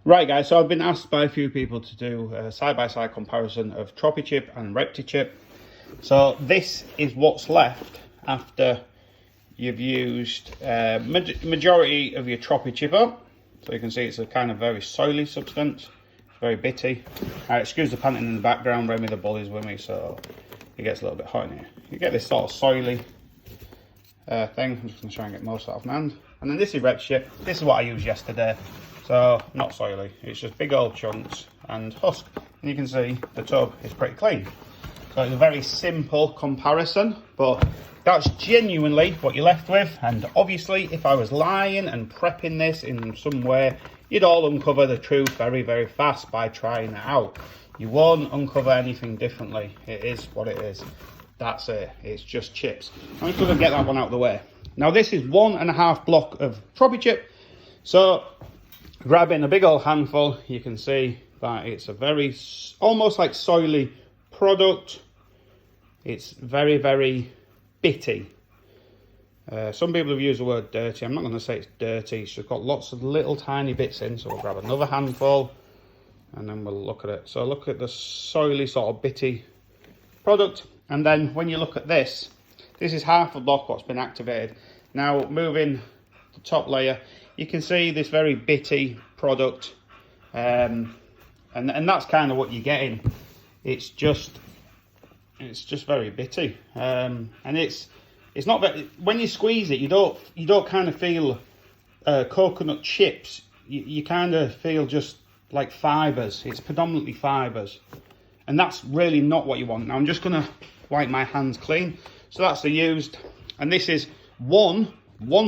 Right guys, so I've been asked by a few people to do a side-by-side comparison of Tropichip and ReptiChip. So this is what's left after you've used majority of your Tropichip up. So you can see it's a kind of very soily substance, it's very bitty. Excuse the panting in the background, Remy the bull is with me, so it gets a little bit hot in here. You get this sort of soily thing. I'm just going to try and get most out of my hand. And then this is ReptiChip. This is what I used yesterday. So, not soily, it's just big old chunks and husk. And you can see the tub is pretty clean. So it's a very simple comparison, but that's genuinely what you're left with. And obviously, if I was lying and prepping this in some way, you'd all uncover the truth very, very fast by trying it out. You won't uncover anything differently. It is what it is. That's it. It's just chips. I'm just going to get that one out of the way. Now, this is 1.5 block of Tropichip. So, grabbing a big old handful, you can see that it's a very, almost like soily product. It's very, very bitty. Some people have used the word dirty. I'm not going to say it's dirty. It's just got lots of little tiny bits in. So we'll grab another handful and then we'll look at it. So look at the soily sort of bitty product. And then when you look at this, this is half a block what's been activated. Now moving the top layer, you can see this very bitty product, and that's kind of what you're getting. It's just very bitty, and it's not very, when you squeeze it, you don't kind of feel coconut chips. You kind of feel just like fibers. It's predominantly fibers, and that's really not what you want. Now I'm just gonna wipe my hands clean. So that's the used, and this is one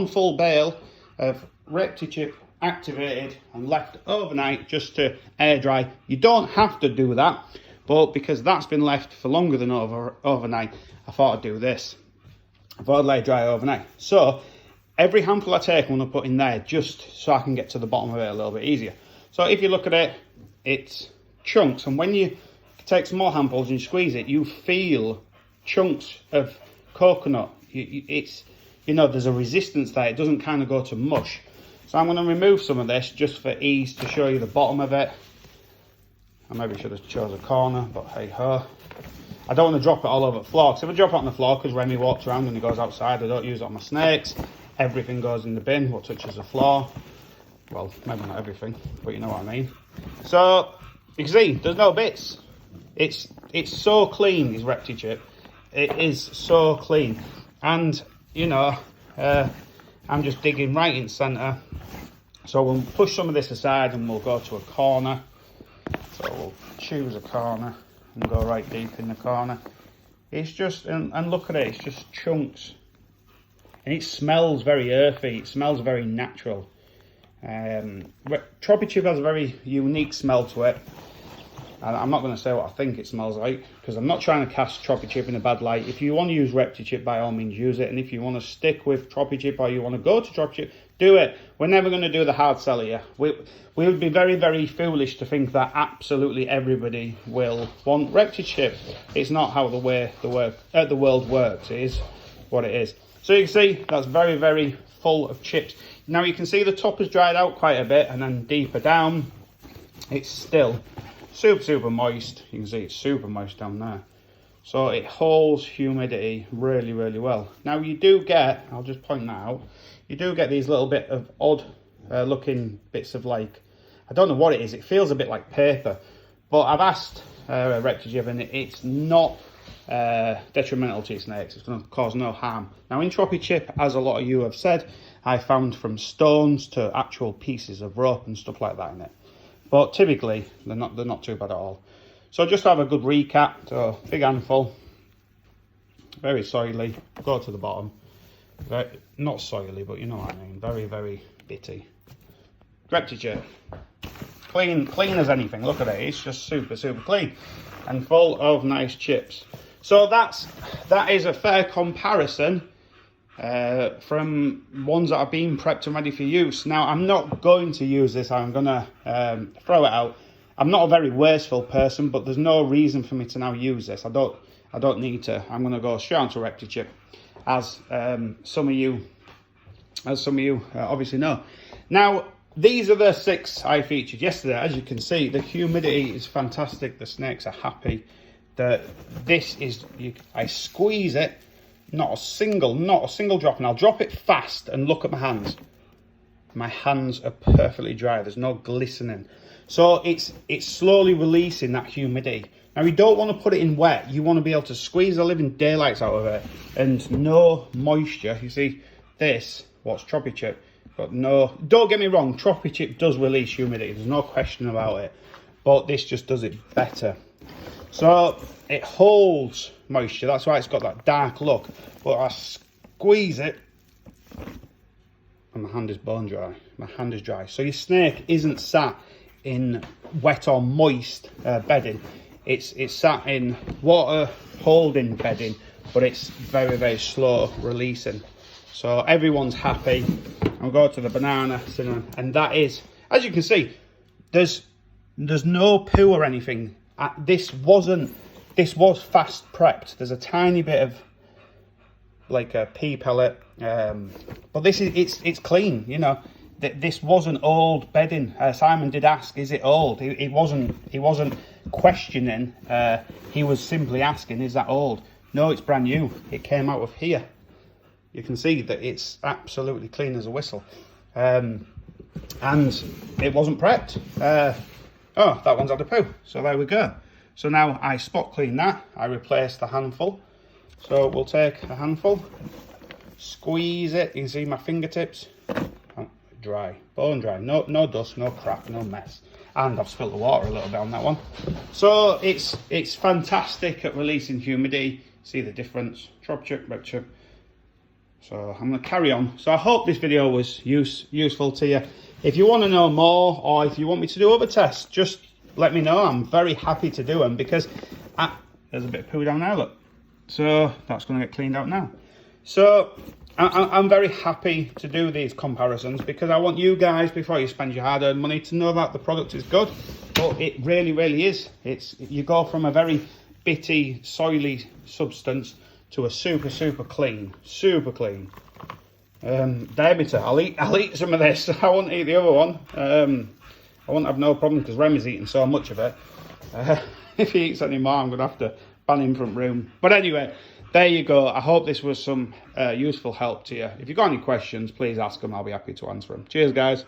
full bale of ReptiChip activated and left overnight just to air dry. You don't have to do that, but because that's been left for longer than overnight, I thought I'd do this. I thought I'd let it dry overnight. So every handful I take, I'm going to put in there just so I can get to the bottom of it a little bit easier. So if you look at it, it's chunks, and when you take some more handfuls and you squeeze it, you feel chunks of coconut. It's, you know, there's a resistance there. It doesn't kind of go to mush. So I'm going to remove some of this just for ease to show you the bottom of it. I maybe should have chose a corner, but hey ho. I don't want to drop it all over the floor, because if I drop it on the floor, because Remy walks around when he goes outside, I don't use it on my snakes. Everything goes in the bin, what touches the floor. Well, maybe not everything, but you know what I mean. So, you can see, there's no bits. It's so clean, this ReptiChip. It is so clean. And, you know, I'm just digging right in centre. So we'll push some of this aside and we'll go to a corner. So we'll choose a corner and go right deep in the corner. It's just, and look at it, it's just chunks. And it smells very earthy, it smells very natural. Tropichip has a very unique smell to it. And I'm not going to say what I think it smells like, because I'm not trying to cast Tropichip in a bad light. If you want to use ReptiChip, by all means use it. And if you want to stick with Tropichip or you want to go to Tropichip, do it. We're never going to do the hard sell here. We would be very, very foolish to think that absolutely everybody will want ReptiChip. It's not how the world works. It is what it is. So you can see that's very, very full of chips. Now you can see the top has dried out quite a bit, and then deeper down, it's still super moist. You can see it's super moist down there, so it holds humidity really, really well. Now you do get, I'll just point that out, you do get these little bit of odd looking bits of, like, I don't know what it is, it feels a bit like paper, but I've asked ReptiChip and it's not detrimental to your snakes. It's going to cause no harm. Now in Tropichip, as a lot of you have said, I found from stones to actual pieces of rope and stuff like that in it. But typically, they're not too bad at all. So just to have a good recap, so big handful, very soily, go to the bottom. Very, not soily, but you know what I mean, very, very bitty. ReptiChip, clean as anything, look at it, it's just super clean and full of nice chips. So that is a fair comparison from ones that are being prepped and ready for use. Now, I'm not going to use this. I'm going to throw it out. I'm not a very wasteful person, but there's no reason for me to now use this. I don't need to. I'm going to go straight on to ReptiChip, as some of you obviously know. Now, these are the 6 I featured yesterday. As you can see, the humidity is fantastic. The snakes are happy. I squeeze it, not a single drop, and I'll drop it fast and look at my hands. My hands are perfectly dry. There's no glistening. So it's slowly releasing that humidity. Now, you don't want to put it in wet. You want to be able to squeeze the living daylights out of it, and no moisture. You see this, what's Tropichip, but no, don't get me wrong, Tropichip does release humidity. There's no question about it, but this just does it better. So it holds moisture. That's why it's got that dark look. But I squeeze it, and my hand is bone dry. My hand is dry. So your snake isn't sat in wet or moist bedding. It's sat in water holding bedding, but it's very, very slow releasing. So everyone's happy. I'll go to the banana cinnamon, and that is, as you can see, there's no poo or anything. This was fast prepped. There's a tiny bit of like a pea pellet, but this is it's clean. You know, this wasn't old bedding. Simon did ask, is it old? He wasn't questioning. He was simply asking, is that old? No, it's brand new. It came out of here. You can see that it's absolutely clean as a whistle, and it wasn't prepped. Oh, that one's had a poo. So there we go. So now I spot clean that. I replace the handful. So we'll take a handful, squeeze it. You can see my fingertips. Oh, dry, bone dry. No dust, no crap, no mess. And I've spilled the water a little bit on that one. So it's fantastic at releasing humidity. See the difference. Tropichip, ReptiChip. So I'm going to carry on. So I hope this video was useful to you. If you want to know more, or if you want me to do other tests, just let me know. I'm very happy to do them, because there's a bit of poo down there, look. So that's going to get cleaned out now. So I'm very happy to do these comparisons, because I want you guys, before you spend your hard-earned money, to know that the product is good. But it really, really is. You go from a very bitty, soily substance to a super clean. Diameter. I'll eat some of this. I won't eat the other one. I won't have no problem, because Remy's eating so much of it. If he eats any more, I'm going to have to ban him from room. But anyway, there you go. I hope this was some useful help to you. If you've got any questions, please ask them. I'll be happy to answer them. Cheers, guys.